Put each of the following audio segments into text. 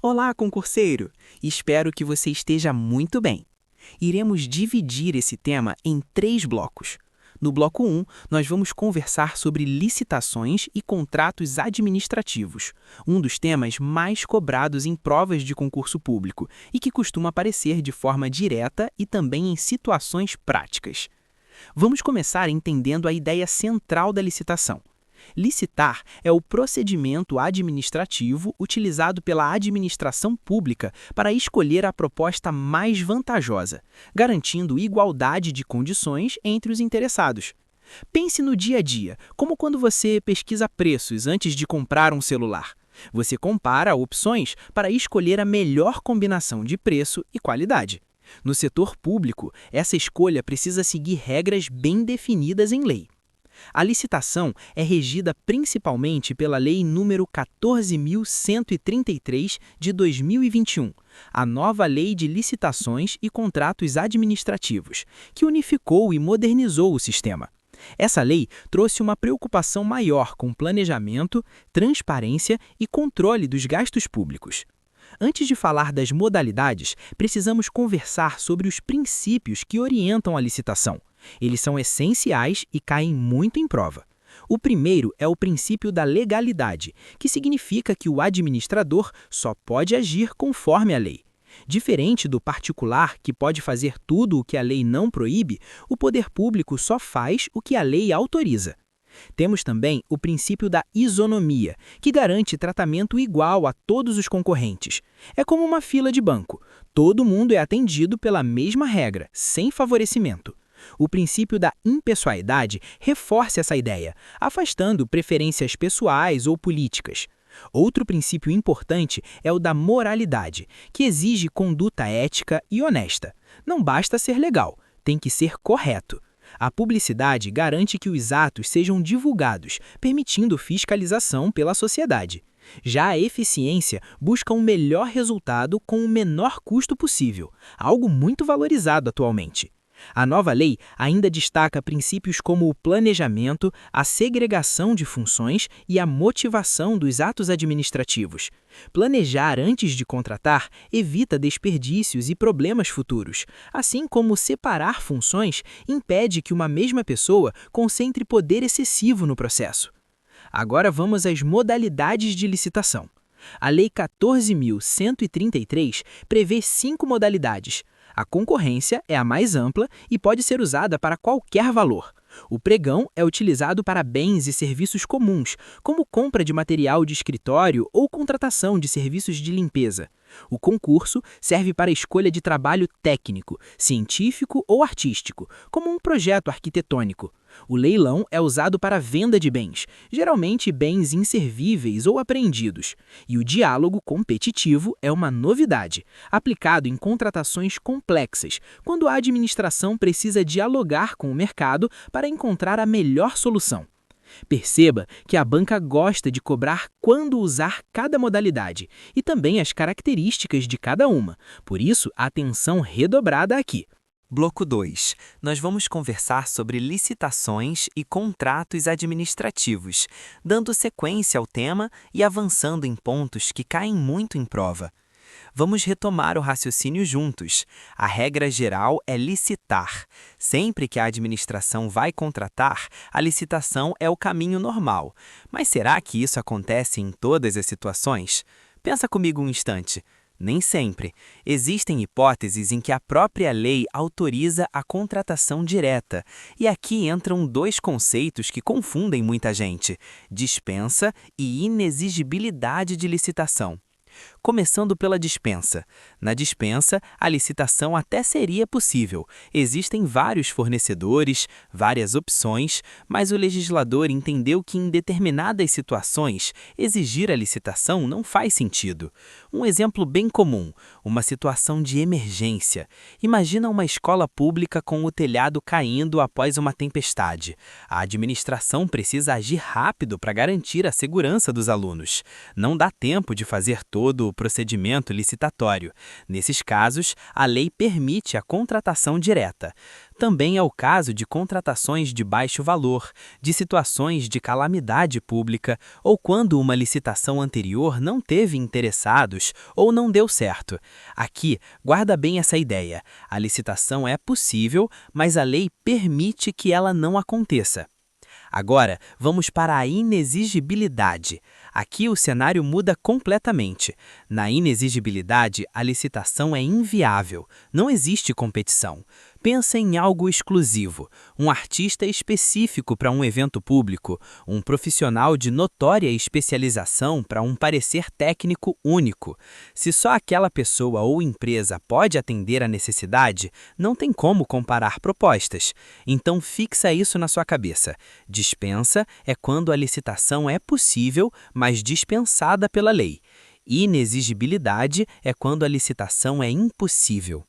Olá, concurseiro! Espero que você esteja muito bem. Iremos dividir esse tema em 3 blocos. No bloco 1, nós vamos conversar sobre licitações e contratos administrativos, um dos temas mais cobrados em provas de concurso público e que costuma aparecer de forma direta e também em situações práticas. Vamos começar entendendo a ideia central da licitação. Licitar é o procedimento administrativo utilizado pela administração pública para escolher a proposta mais vantajosa, garantindo igualdade de condições entre os interessados. Pense no dia a dia, como quando você pesquisa preços antes de comprar um celular. Você compara opções para escolher a melhor combinação de preço e qualidade. No setor público, essa escolha precisa seguir regras bem definidas em lei. A licitação é regida principalmente pela Lei nº 14.133 de 2021, a nova Lei de Licitações e Contratos Administrativos, que unificou e modernizou o sistema. Essa lei trouxe uma preocupação maior com planejamento, transparência e controle dos gastos públicos. Antes de falar das modalidades, precisamos conversar sobre os princípios que orientam a licitação. Eles são essenciais e caem muito em prova. O primeiro é o princípio da legalidade, que significa que o administrador só pode agir conforme a lei. Diferente do particular, que pode fazer tudo o que a lei não proíbe, o poder público só faz o que a lei autoriza. Temos também o princípio da isonomia, que garante tratamento igual a todos os concorrentes. É como uma fila de banco. Todo mundo é atendido pela mesma regra, sem favorecimento. O princípio da impessoalidade reforça essa ideia, afastando preferências pessoais ou políticas. Outro princípio importante é o da moralidade, que exige conduta ética e honesta. Não basta ser legal, tem que ser correto. A publicidade garante que os atos sejam divulgados, permitindo fiscalização pela sociedade. Já a eficiência busca um melhor resultado com o menor custo possível, algo muito valorizado atualmente. A nova lei ainda destaca princípios como o planejamento, a segregação de funções e a motivação dos atos administrativos. Planejar antes de contratar evita desperdícios e problemas futuros, assim como separar funções impede que uma mesma pessoa concentre poder excessivo no processo. Agora vamos às modalidades de licitação. A Lei 14.133 prevê 5 modalidades. A concorrência é a mais ampla e pode ser usada para qualquer valor. O pregão é utilizado para bens e serviços comuns, como compra de material de escritório ou contratação de serviços de limpeza. O concurso serve para a escolha de trabalho técnico, científico ou artístico, como um projeto arquitetônico. O leilão é usado para a venda de bens, geralmente bens inservíveis ou apreendidos. E o diálogo competitivo é uma novidade, aplicado em contratações complexas, quando a administração precisa dialogar com o mercado para encontrar a melhor solução. Perceba que a banca gosta de cobrar quando usar cada modalidade e também as características de cada uma, por isso, atenção redobrada aqui. Bloco 2. Nós vamos conversar sobre licitações e contratos administrativos, dando sequência ao tema e avançando em pontos que caem muito em prova. Vamos retomar o raciocínio juntos. A regra geral é licitar. Sempre que a administração vai contratar, a licitação é o caminho normal. Mas será que isso acontece em todas as situações? Pensa comigo um instante. Nem sempre. Existem hipóteses em que a própria lei autoriza a contratação direta. E aqui entram 2 conceitos que confundem muita gente: dispensa e inexigibilidade de licitação. Começando pela dispensa. Na dispensa, a licitação até seria possível. Existem vários fornecedores, várias opções, mas o legislador entendeu que em determinadas situações, exigir a licitação não faz sentido. Um exemplo bem comum, uma situação de emergência. Imagina uma escola pública com o telhado caindo após uma tempestade. A administração precisa agir rápido para garantir a segurança dos alunos. Não dá tempo de fazer todo o procedimento licitatório. Nesses casos, a lei permite a contratação direta. Também é o caso de contratações de baixo valor, de situações de calamidade pública ou quando uma licitação anterior não teve interessados ou não deu certo. Aqui, guarda bem essa ideia. A licitação é possível, mas a lei permite que ela não aconteça. Agora, vamos para a inexigibilidade. Aqui o cenário muda completamente. Na inexigibilidade, a licitação é inviável. Não existe competição. Pensa em algo exclusivo, um artista específico para um evento público, um profissional de notória especialização para um parecer técnico único. Se só aquela pessoa ou empresa pode atender a necessidade, não tem como comparar propostas. Então fixa isso na sua cabeça. Dispensa é quando a licitação é possível, mas dispensada pela lei. Inexigibilidade é quando a licitação é impossível.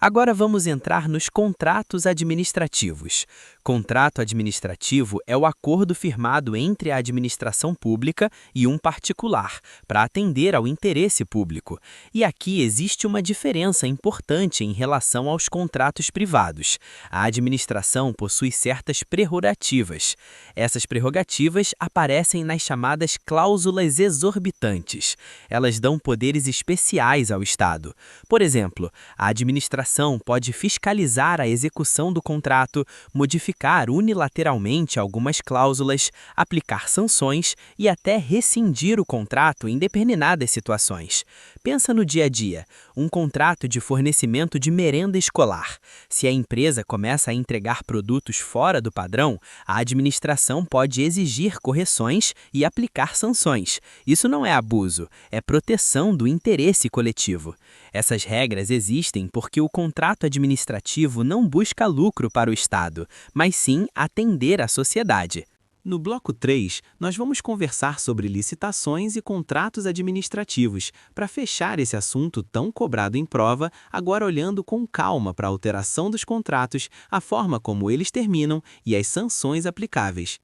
Agora vamos entrar nos contratos administrativos. Contrato administrativo é o acordo firmado entre a administração pública e um particular, para atender ao interesse público. E aqui existe uma diferença importante em relação aos contratos privados. A administração possui certas prerrogativas. Essas prerrogativas aparecem nas chamadas cláusulas exorbitantes. Elas dão poderes especiais ao Estado. Por exemplo, a administração pode fiscalizar a execução do contrato, modificar unilateralmente algumas cláusulas, aplicar sanções e até rescindir o contrato em determinadas situações. Pensa no dia a dia, um contrato de fornecimento de merenda escolar. Se a empresa começa a entregar produtos fora do padrão, a administração pode exigir correções e aplicar sanções. Isso não é abuso, é proteção do interesse coletivo. Essas regras existem porque o contrato administrativo não busca lucro para o Estado, mas sim atender à sociedade. No bloco 3, nós vamos conversar sobre licitações e contratos administrativos, para fechar esse assunto tão cobrado em prova, agora olhando com calma para a alteração dos contratos, a forma como eles terminam e as sanções aplicáveis.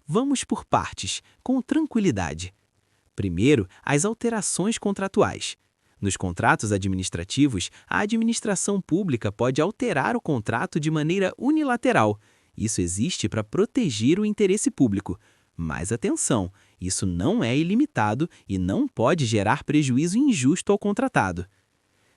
Vamos por partes, com tranquilidade. Primeiro, as alterações contratuais. Nos contratos administrativos, a administração pública pode alterar o contrato de maneira unilateral. Isso existe para proteger o interesse público. Mas atenção, isso não é ilimitado e não pode gerar prejuízo injusto ao contratado.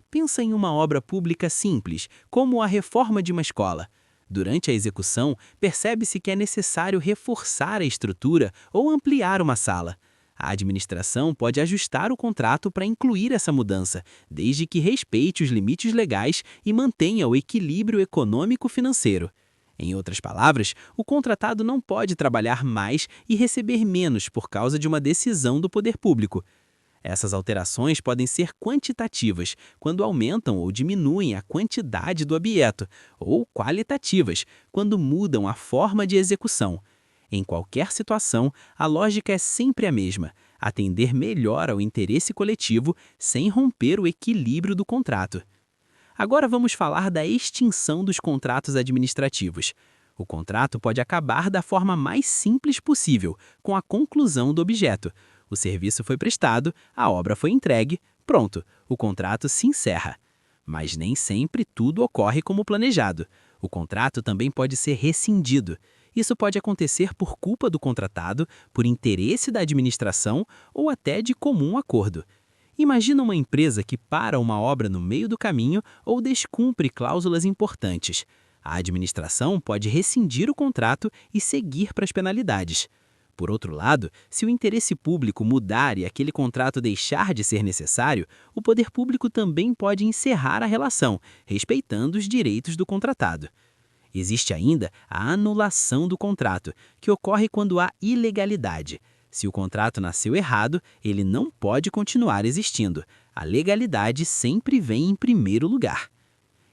Pensa em uma obra pública simples, como a reforma de uma escola. Durante a execução, percebe-se que é necessário reforçar a estrutura ou ampliar uma sala. A administração pode ajustar o contrato para incluir essa mudança, desde que respeite os limites legais e mantenha o equilíbrio econômico-financeiro. Em outras palavras, o contratado não pode trabalhar mais e receber menos por causa de uma decisão do poder público. Essas alterações podem ser quantitativas, quando aumentam ou diminuem a quantidade do objeto, ou qualitativas, quando mudam a forma de execução. Em qualquer situação, a lógica é sempre a mesma: atender melhor ao interesse coletivo sem romper o equilíbrio do contrato. Agora vamos falar da extinção dos contratos administrativos. O contrato pode acabar da forma mais simples possível, com a conclusão do objeto. O serviço foi prestado, a obra foi entregue, pronto, o contrato se encerra. Mas nem sempre tudo ocorre como planejado. O contrato também pode ser rescindido. Isso pode acontecer por culpa do contratado, por interesse da administração ou até de comum acordo. Imagina uma empresa que para uma obra no meio do caminho ou descumpre cláusulas importantes. A administração pode rescindir o contrato e seguir para as penalidades. Por outro lado, se o interesse público mudar e aquele contrato deixar de ser necessário, o poder público também pode encerrar a relação, respeitando os direitos do contratado. Existe ainda a anulação do contrato, que ocorre quando há ilegalidade. Se o contrato nasceu errado, ele não pode continuar existindo. A legalidade sempre vem em primeiro lugar.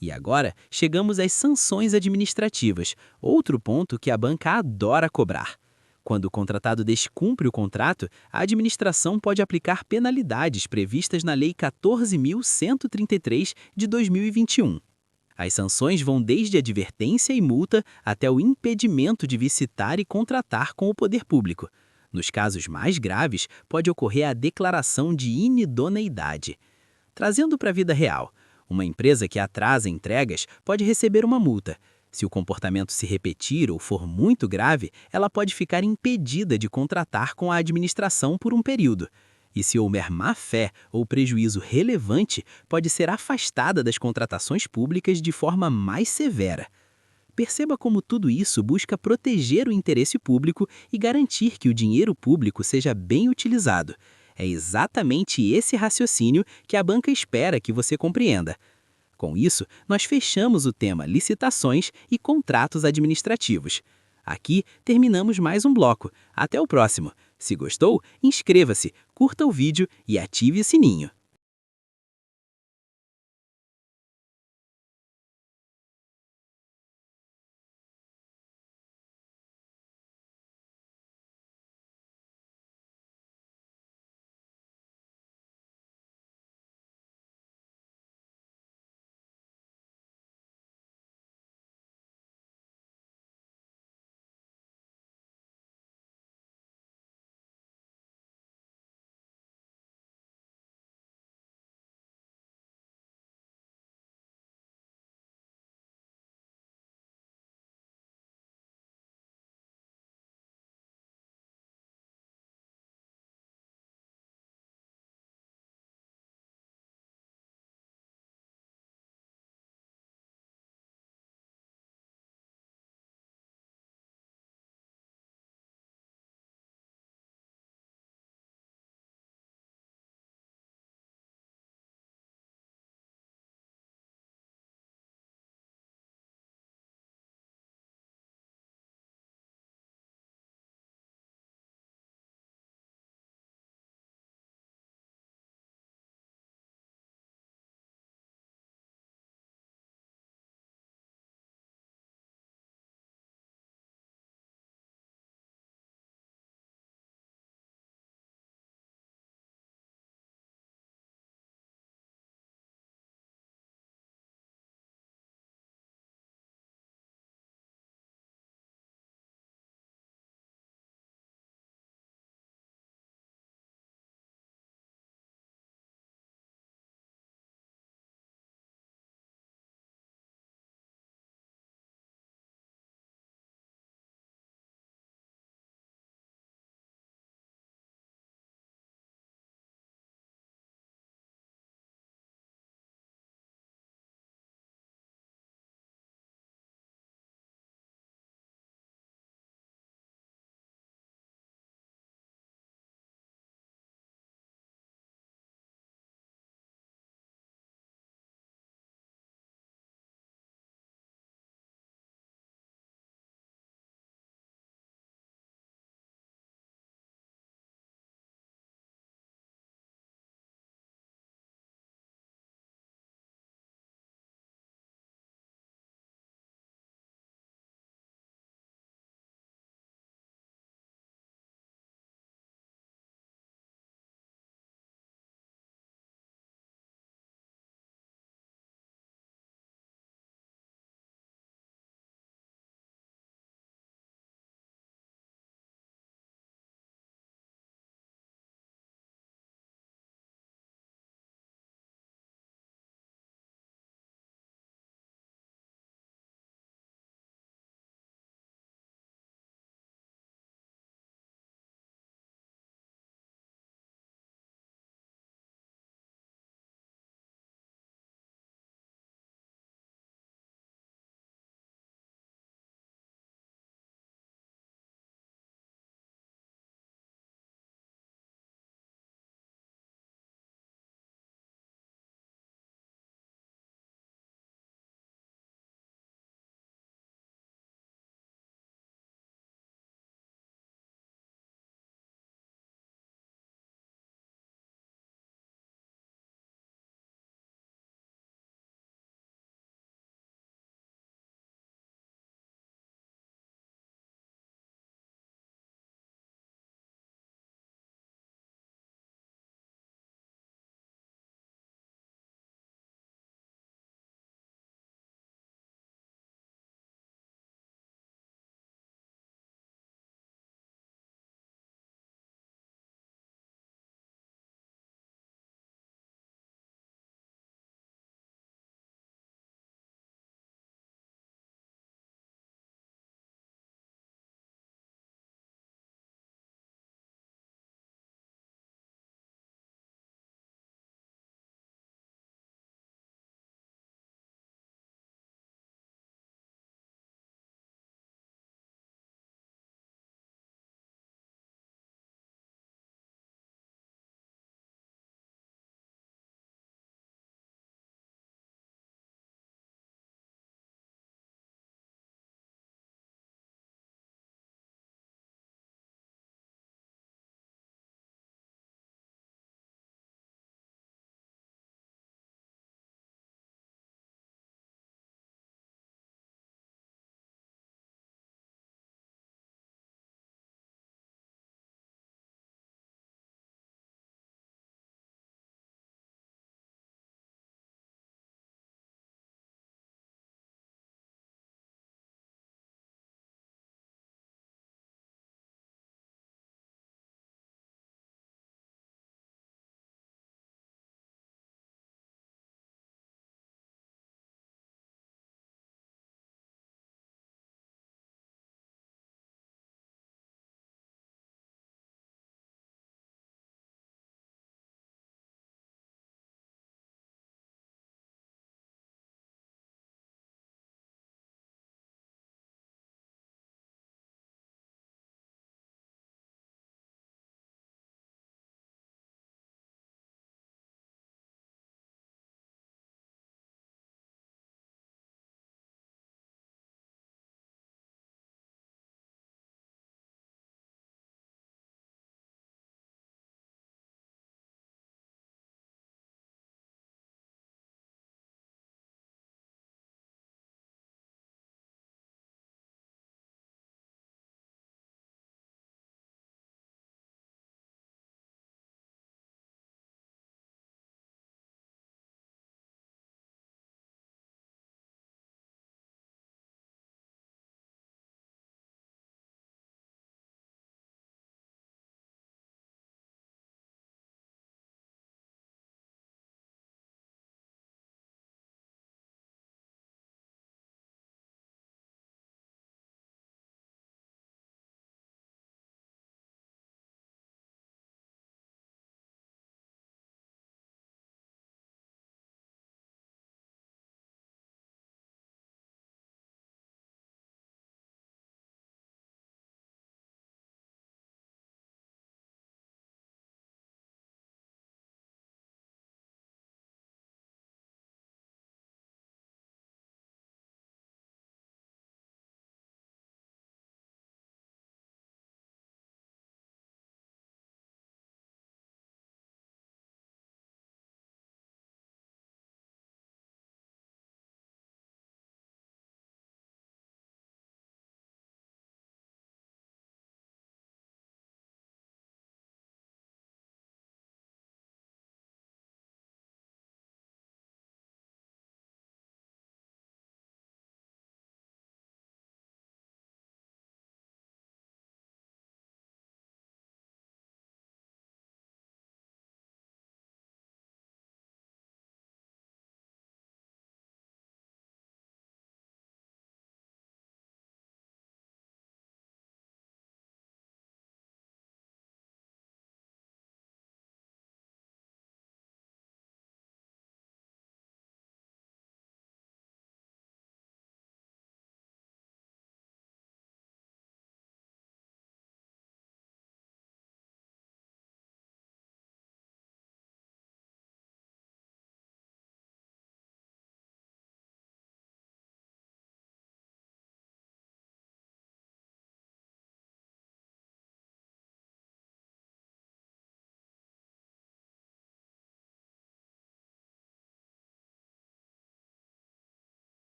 E agora, chegamos às sanções administrativas, outro ponto que a banca adora cobrar. Quando o contratado descumpre o contrato, a administração pode aplicar penalidades previstas na Lei 14.133 de 2021. As sanções vão desde advertência e multa até o impedimento de visitar e contratar com o poder público. Nos casos mais graves, pode ocorrer a declaração de inidoneidade. Trazendo para a vida real, uma empresa que atrasa entregas pode receber uma multa. Se o comportamento se repetir ou for muito grave, ela pode ficar impedida de contratar com a administração por um período. E se houver má-fé ou prejuízo relevante, pode ser afastada das contratações públicas de forma mais severa. Perceba como tudo isso busca proteger o interesse público e garantir que o dinheiro público seja bem utilizado. É exatamente esse raciocínio que a banca espera que você compreenda. Com isso, nós fechamos o tema licitações e contratos administrativos. Aqui terminamos mais um bloco. Até o próximo. Se gostou, inscreva-se, curta o vídeo e ative o sininho.